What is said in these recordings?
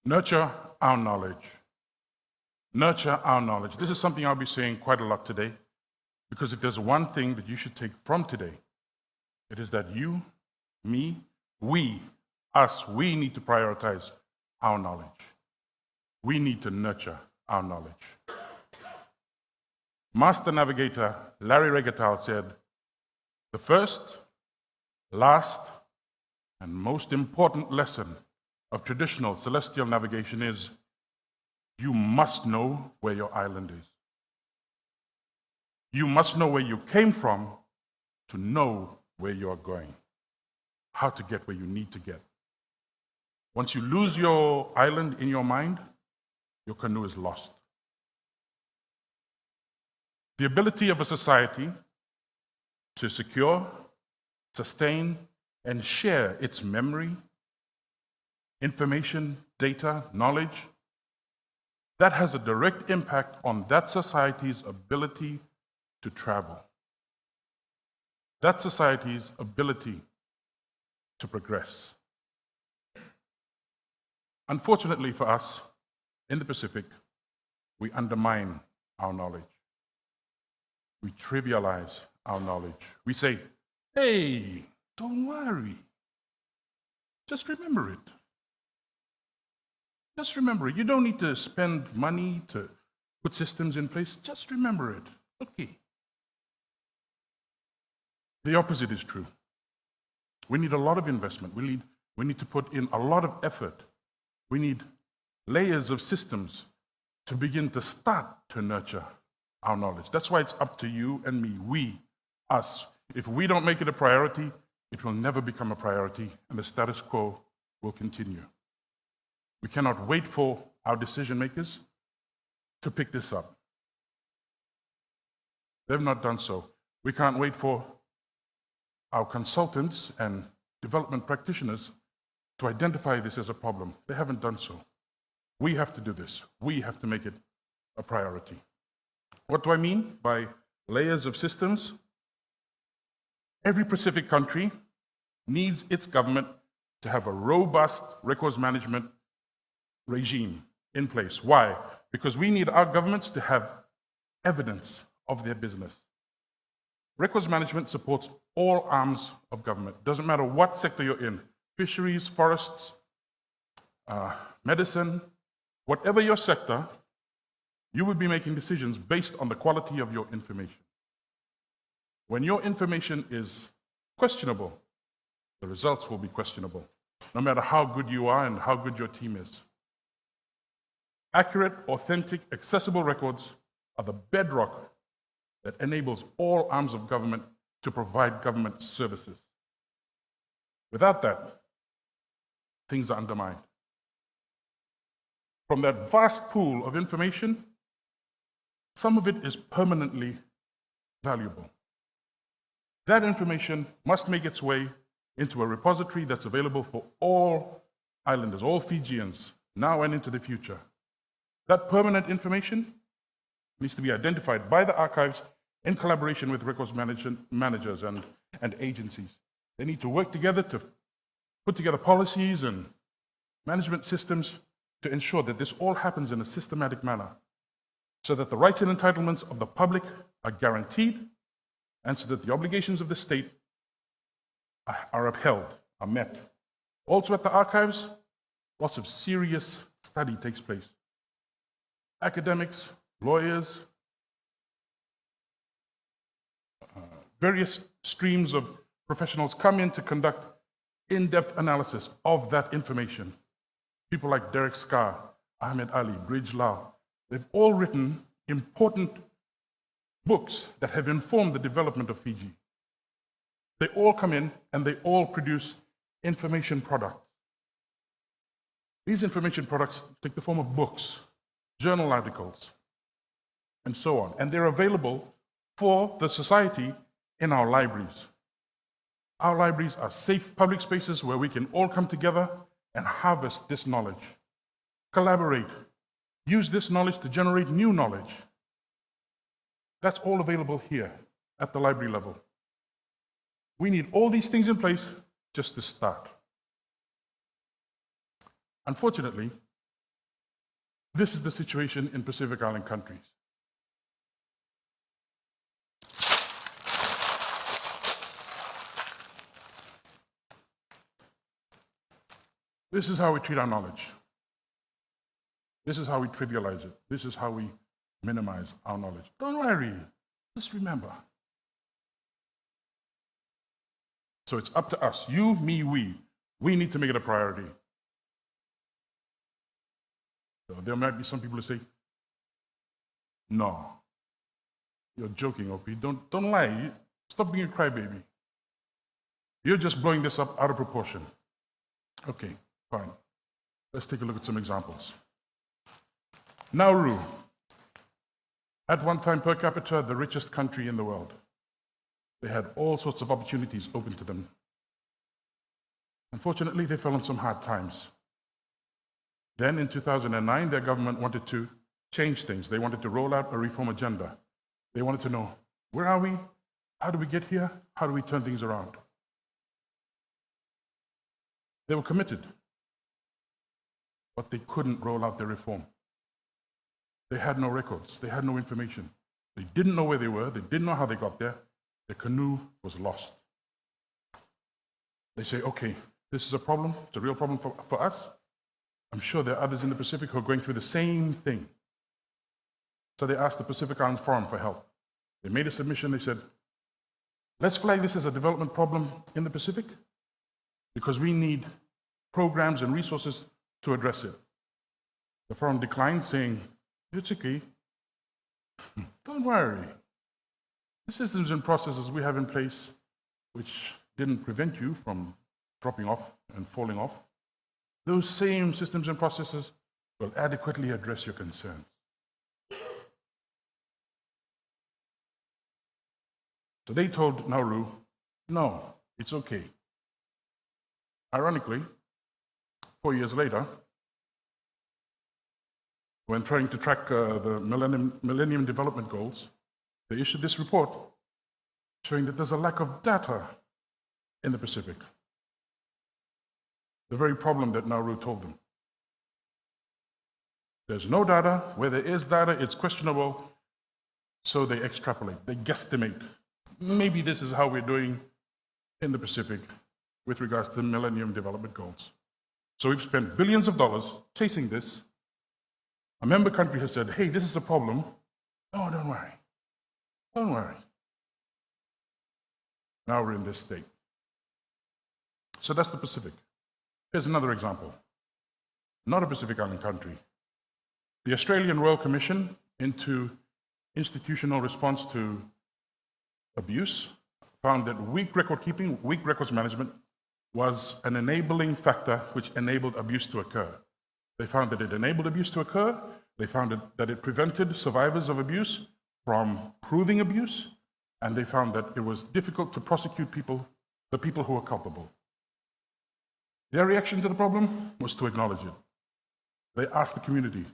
Nurture our knowledge. Nurture our knowledge. This is something I'll be saying quite a lot today, because if there's one thing that you should take from today, it is that you, me, we need to prioritize our knowledge. We need to nurture our knowledge. Master navigator Larry Regatal said, "The first, last, and most important lesson of traditional celestial navigation is you must know where your island is. You must know where you came from to know where you are going, how to get where you need to get. Once you lose your island in your mind, your canoe is lost." The ability of a society to secure, sustain, and share its memory, information, data, knowledge, that has a direct impact on that society's ability to travel, that society's ability to progress. Unfortunately for us, in the Pacific, we undermine our knowledge. We trivialize our knowledge. We say, "Hey, don't worry. Just remember it. Just remember it. You don't need to spend money to put systems in place. Just remember it. Okay." The opposite is true. We need a lot of investment. We need to put in a lot of effort. We need layers of systems to begin to start to nurture our knowledge. That's why it's up to you and me, we, us. If we don't make it a priority, it will never become a priority, and the status quo will continue. We cannot wait for our decision makers to pick this up. They've not done so. We can't wait for our consultants and development practitioners to identify this as a problem. They haven't done so. We have to do this. We have to make it a priority. What do I mean by layers of systems? Every Pacific country needs its government to have a robust records management regime in place. Why? Because we need our governments to have evidence of their business. Records management supports all arms of government. Doesn't matter what sector you're in, fisheries, forests, medicine, whatever your sector, you will be making decisions based on the quality of your information. When your information is questionable, the results will be questionable, no matter how good you are and how good your team is. Accurate, authentic, accessible records are the bedrock that enables all arms of government to provide government services. Without that, things are undermined. From that vast pool of information, some of it is permanently valuable. That information must make its way into a repository that's available for all islanders, all Fijians, now and into the future. That permanent information needs to be identified by the archives in collaboration with records managers and agencies. They need to work together to put together policies and management systems to ensure that this all happens in a systematic manner, so that the rights and entitlements of the public are guaranteed, and so that the obligations of the state are upheld, are met. Also at the archives, lots of serious study takes place. Academics, lawyers, various streams of professionals come in to conduct in-depth analysis of that information. People like Derek Scar, Ahmed Ali, Bridge Lau, they've all written important books that have informed the development of Fiji. They all come in and they all produce information products. These information products take the form of books, journal articles, and so on. And they're available for the society in our libraries. Our libraries are safe public spaces where we can all come together and harvest this knowledge, collaborate, use this knowledge to generate new knowledge. That's all available here at the library level. We need all these things in place just to start. Unfortunately, This is the situation in Pacific Island countries. This is how we treat our knowledge. This is how we trivialize it. This is how we minimize our knowledge. Don't worry, just remember. So it's up to us, you, me, we. We need to make it a priority. So there might be some people who say, no, you're joking, Opie. Don't lie. Stop being a crybaby. You're just blowing this up out of proportion. Okay, fine. Let's take a look at some examples. Nauru, at one time per capita, the richest country in the world. They had all sorts of opportunities open to them. Unfortunately, they fell on some hard times. Then in 2009, their government wanted to change things. They wanted to roll out a reform agenda. They wanted to know, where are we? How do we get here? How do we turn things around? They were committed, but they couldn't roll out their reform. They had no records. They had no information. They didn't know where they were. They didn't know how they got there. Their canoe was lost. They say, okay, this is a problem. It's a real problem for us. I'm sure there are others in the Pacific who are going through the same thing. So they asked the Pacific Islands Forum for help. They made a submission. They said, let's flag this as a development problem in the Pacific because we need programs and resources to address it. The forum declined, saying, it's okay. Don't worry. The systems and processes we have in place, which didn't prevent you from dropping off and falling off, those same systems and processes will adequately address your concerns. So they told Nauru, no, it's okay. Ironically, 4 years later, when trying to track the Millennium Development Goals, they issued this report showing that there's a lack of data in the Pacific. The very problem that Nauru told them. There's no data. Where there is data, it's questionable. So they extrapolate, they guesstimate. Maybe this is how we're doing in the Pacific with regards to the Millennium Development Goals. So we've spent billions of dollars chasing this. A member country has said, hey, this is a problem. Oh, don't worry. Don't worry. Now we're in this state. So that's the Pacific. Here's another example. Not a Pacific Island country. The Australian Royal Commission into Institutional Response to Abuse found that weak record keeping, weak records management was an enabling factor which enabled abuse to occur. They found that it enabled abuse to occur. They found that it prevented survivors of abuse from proving abuse. And they found that it was difficult to prosecute the people who were culpable. Their reaction to the problem was to acknowledge it. They asked the community,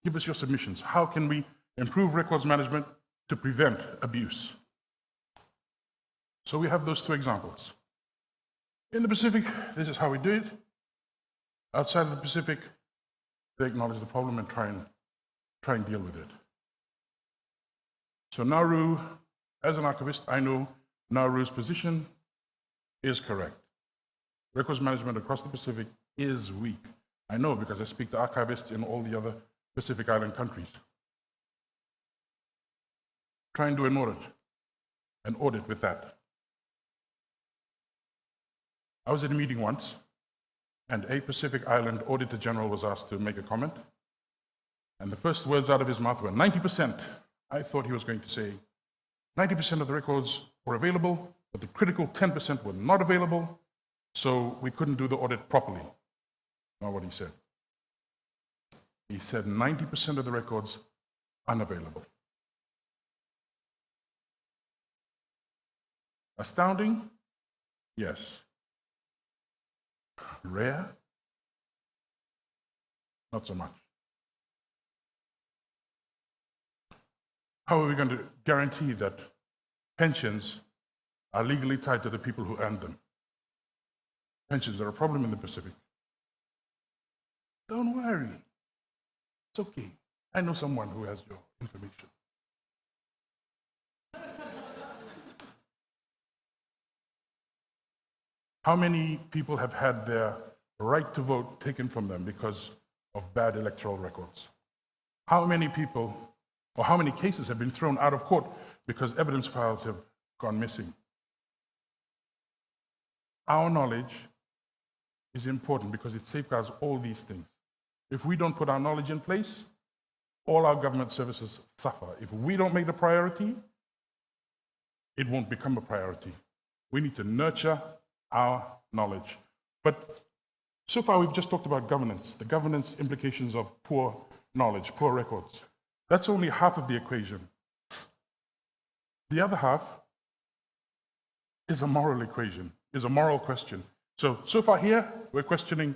give us your submissions. How can we improve records management to prevent abuse? So we have those two examples. In the Pacific, this is how we do it. Outside of the Pacific, they acknowledge the problem and try and deal with it. So Nauru, as an archivist, I know Nauru's position is correct. Records management across the Pacific is weak. I know because I speak to archivists in all the other Pacific Island countries. Try and do an audit with that. I was at a meeting once, and a Pacific Island Auditor General was asked to make a comment. And the first words out of his mouth were 90%. I thought he was going to say 90% of the records were available, but the critical 10% were not available, so we couldn't do the audit properly. Not what he said. He said 90% of the records unavailable. Astounding? Yes. Rare? Not so much. How are we going to guarantee that pensions are legally tied to the people who earned them? Pensions are a problem in the Pacific. Don't worry. It's okay. I know someone who has your information. How many people have had their right to vote taken from them because of bad electoral records? How many people, or how many cases have been thrown out of court because evidence files have gone missing? Our knowledge is important because it safeguards all these things. If we don't put our knowledge in place, all our government services suffer. If we don't make the priority, it won't become a priority. We need to nurture our knowledge. But so far we've just talked about governance, the governance implications of poor knowledge, poor records. That's only half of the equation. The other half is a moral equation, is a moral question. So far here, we're questioning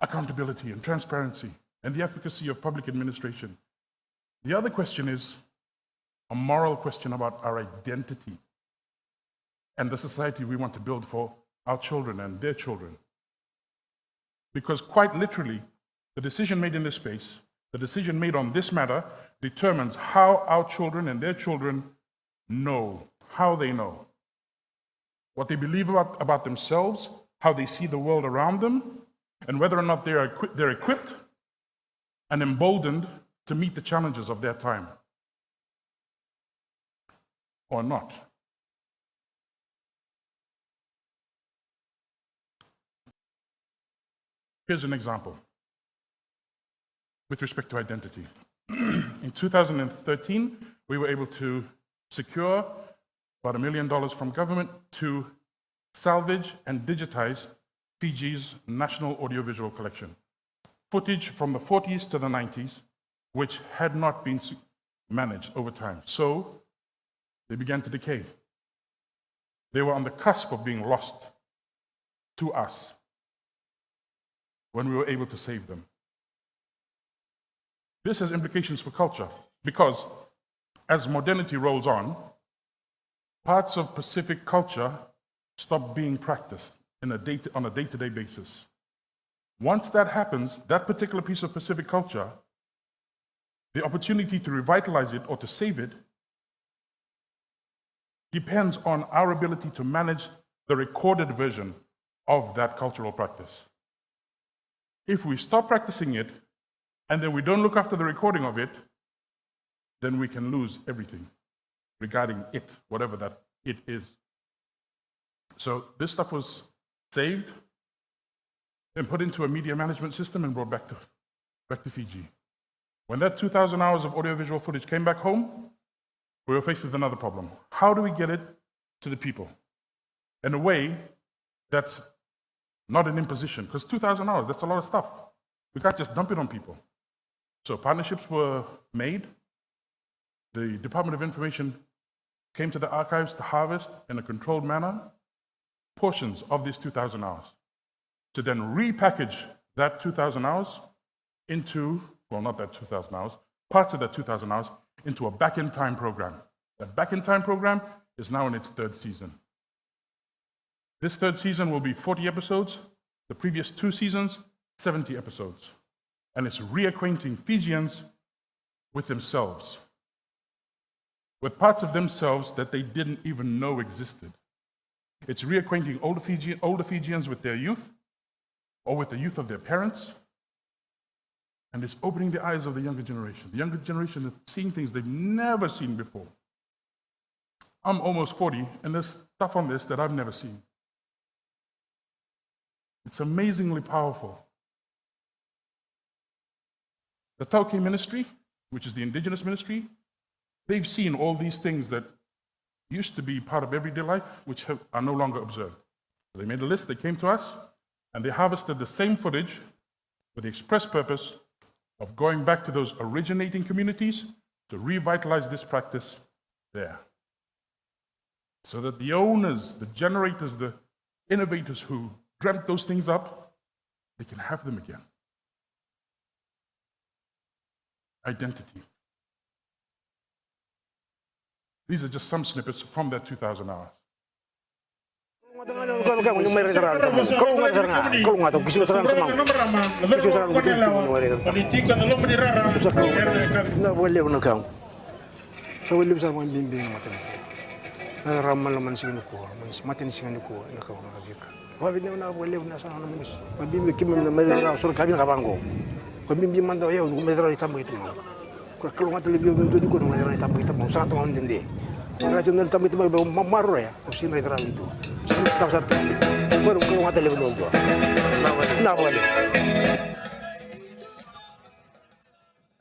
accountability and transparency and the efficacy of public administration. The other question is a moral question about our identity and the society we want to build for our children and their children. Because quite literally, the decision made in this space, the decision made on this matter, determines how our children and their children know, how they know, what they believe about themselves, how they see the world around them, and whether or not they're equipped and emboldened to meet the challenges of their time, or not. Here's an example with respect to identity. In 2013, we were able to secure about $1 million from government to salvage and digitize Fiji's national audiovisual collection. Footage from the 40s to the 90s, which had not been managed over time. So they began to decay. They were on the cusp of being lost to us when we were able to save them. This has implications for culture because as modernity rolls on, parts of Pacific culture stop being practiced on a day-to-day basis. Once that happens, that particular piece of Pacific culture, the opportunity to revitalize it or to save it depends on our ability to manage the recorded version of that cultural practice. If we stop practicing it, and then we don't look after the recording of it, then we can lose everything regarding it, whatever that it is. So this stuff was saved, then put into a media management system and brought back to Fiji. When that 2,000 hours of audiovisual footage came back home, we were faced with another problem. How do we get it to the people in a way that's not an imposition? Because 2,000 hours, that's a lot of stuff. We can't just dump it on people. So partnerships were made. The Department of Information came to the archives to harvest in a controlled manner portions of these 2,000 hours to then repackage that 2,000 hours into, well, not that 2,000 hours, parts of that 2,000 hours into a back-in-time program. That back-in-time program is now in its third season. This third season will be 40 episodes, the previous 2 seasons, 70 episodes. And it's reacquainting Fijians with themselves, with parts of themselves that they didn't even know existed. It's reacquainting older Fijians with their youth, or with the youth of their parents, and it's opening the eyes of the younger generation that's seeing things they've never seen before. I'm almost 40, and there's stuff on this that I've never seen. It's amazingly powerful. The Tauke ministry, which is the indigenous ministry, they've seen all these things that used to be part of everyday life, which are no longer observed. So they made a list, they came to us, and they harvested the same footage with the express purpose of going back to those originating communities to revitalize this practice there. So that the owners, the generators, the innovators who dreamt those things up, they can have them again. Identity. These are just some snippets from that 2,000 hours.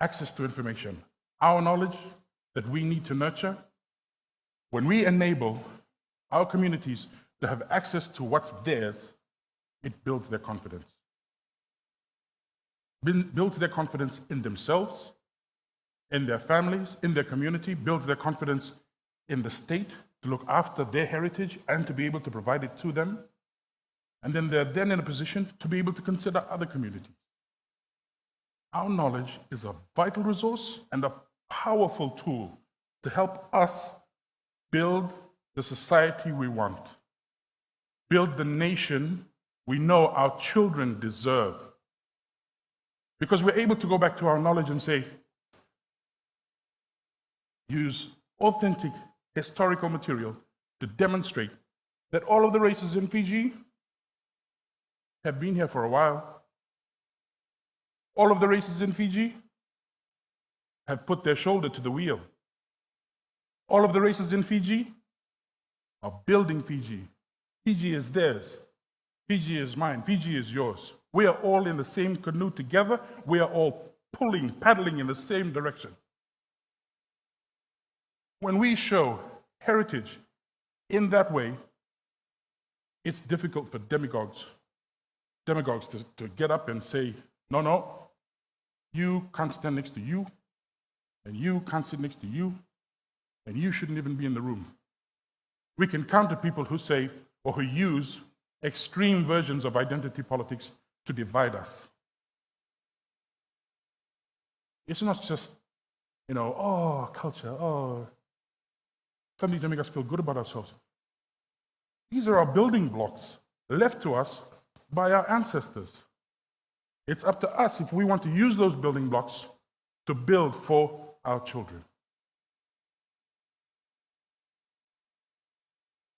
Access to information, our knowledge that we need to nurture. When we enable our communities to have access to what's theirs, it builds their confidence. Builds their confidence in themselves, in their families, in their community, builds their confidence in the state to look after their heritage and to be able to provide it to them. And then they're then in a position to be able to consider other communities. Our knowledge is a vital resource and a powerful tool to help us build the society we want, build the nation we know our children deserve. Because we're able to go back to our knowledge and say, use authentic historical material to demonstrate that all of the races in Fiji have been here for a while. All of the races in Fiji have put their shoulder to the wheel. All of the races in Fiji are building Fiji. Fiji is theirs. Fiji is mine. Fiji is yours. We are all in the same canoe together. We are all paddling in the same direction. When we show heritage in that way, it's difficult for demagogues to get up and say, no, you can't stand next to you, and you can't sit next to you, and you shouldn't even be in the room. We can counter people who say, or who use extreme versions of identity politics to divide us. It's not just, culture, something to make us feel good about ourselves. These are our building blocks left to us by our ancestors. It's up to us if we want to use those building blocks to build for our children.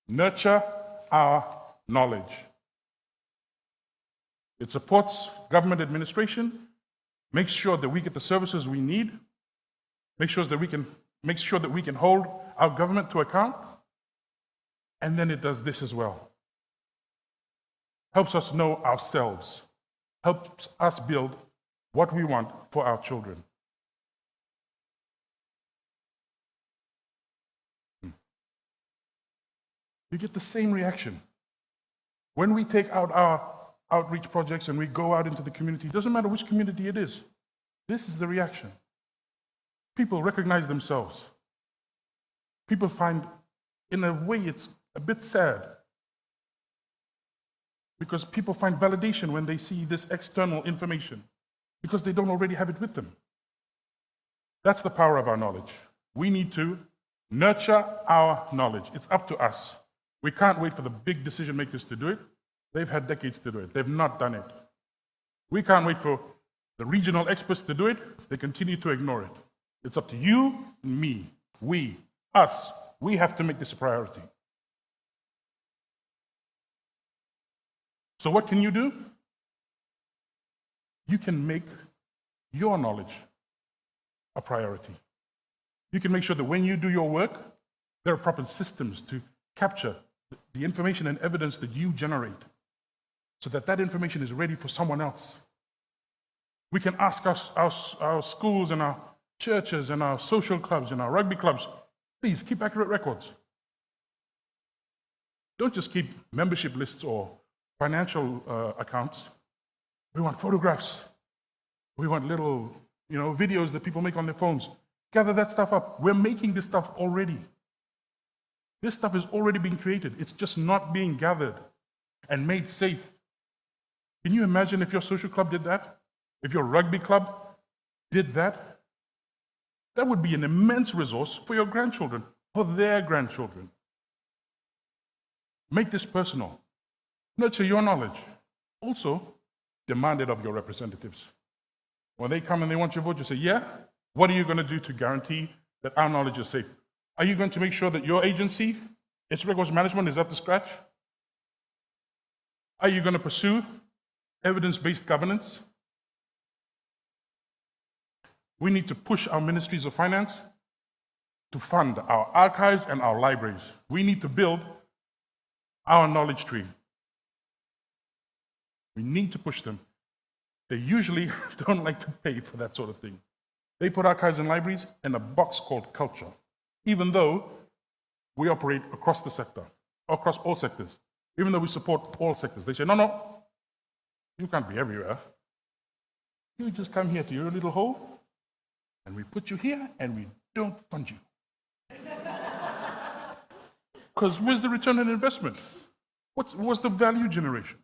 Nurture our knowledge. It supports government administration, makes sure that we get the services we need, makes sure that we can hold our government to account, and then it does this as well. Helps us know ourselves, helps us build what we want for our children. You get the same reaction. When we take out our outreach projects and we go out into the community, it doesn't matter which community it is, this is the reaction. People recognize themselves. People find, in a way, it's a bit sad, because people find validation when they see this external information, because they don't already have it with them. That's the power of our knowledge. We need to nurture our knowledge. It's up to us. We can't wait for the big decision makers to do it. They've had decades to do it. They've not done it. We can't wait for the regional experts to do it. They continue to ignore it. It's up to you and me, us. We have to make this a priority. So what can you do? You can make your knowledge a priority. You can make sure that when you do your work, there are proper systems to capture the information and evidence that you generate, so that that information is ready for someone else. We can ask our schools and our churches and our social clubs and our rugby clubs, please keep accurate records. Don't just keep membership lists or financial accounts. We want photographs. We want little videos that people make on their phones. Gather that stuff up. We're making this stuff already. This stuff is already being created. It's just not being gathered and made safe. Can you imagine if your social club did that? If your rugby club did that? That would be an immense resource for your grandchildren, for their grandchildren. Make this personal. Nurture your knowledge. Also, demand it of your representatives. When they come and they want your vote, you say, yeah, what are you going to do to guarantee that our knowledge is safe? Are you going to make sure that your agency, its records management, is up to scratch? Are you going to pursue evidence-based governance? We need to push our ministries of finance to fund our archives and our libraries. We need to build our knowledge tree. We need to push them. They usually don't like to pay for that sort of thing. They put archives and libraries in a box called culture, even though we operate across the sector, across all sectors, even though we support all sectors. They say, no, you can't be everywhere. You just come here to your little hole, and we put you here, and we don't fund you. Because where's the return on investment? What's the value generation?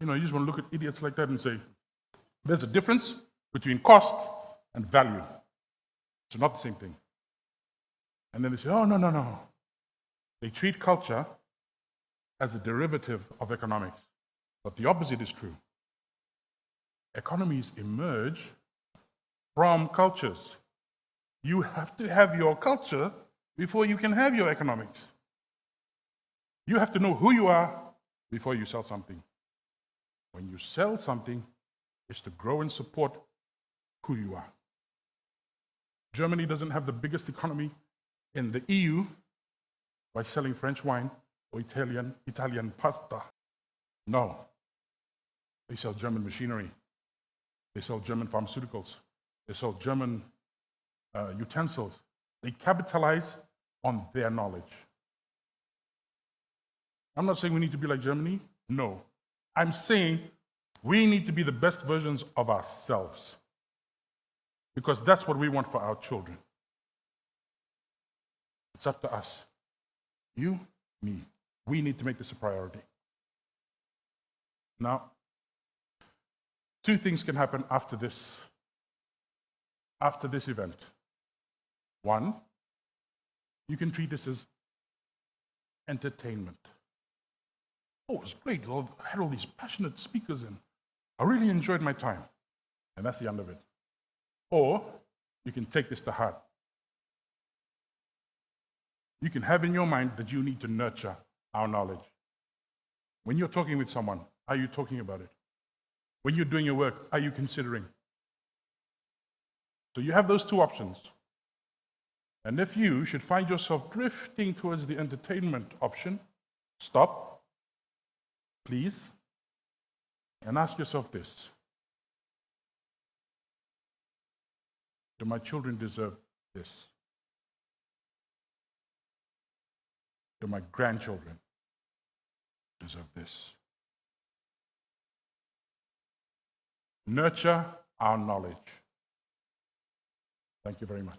You just want to look at idiots like that and say, there's a difference between cost and value. It's not the same thing. And then they say, oh, no. They treat culture as a derivative of economics. But the opposite is true. Economies emerge from cultures. You have to have your culture before you can have your economics. You have to know who you are before you sell something. When you sell something, it's to grow and support who you are. Germany doesn't have the biggest economy in the EU by selling French wine or Italian pasta. No. They sell German machinery. They sell German pharmaceuticals. They sell German utensils. They capitalize on their knowledge. I'm not saying we need to be like Germany. No. I'm saying we need to be the best versions of ourselves, because that's what we want for our children. It's up to us. You, me. We need to make this a priority. Now, two things can happen after this event. One, you can treat this as entertainment. Oh, it was great. I had all these passionate speakers in. I really enjoyed my time. And that's the end of it. Or you can take this to heart. You can have in your mind that you need to nurture our knowledge. When you're talking with someone, are you talking about it? When you're doing your work, are you considering? So you have those two options. And if you should find yourself drifting towards the entertainment option, stop, please, and ask yourself this. Do my children deserve this? Do my grandchildren deserve this? Nurture our knowledge. Thank you very much.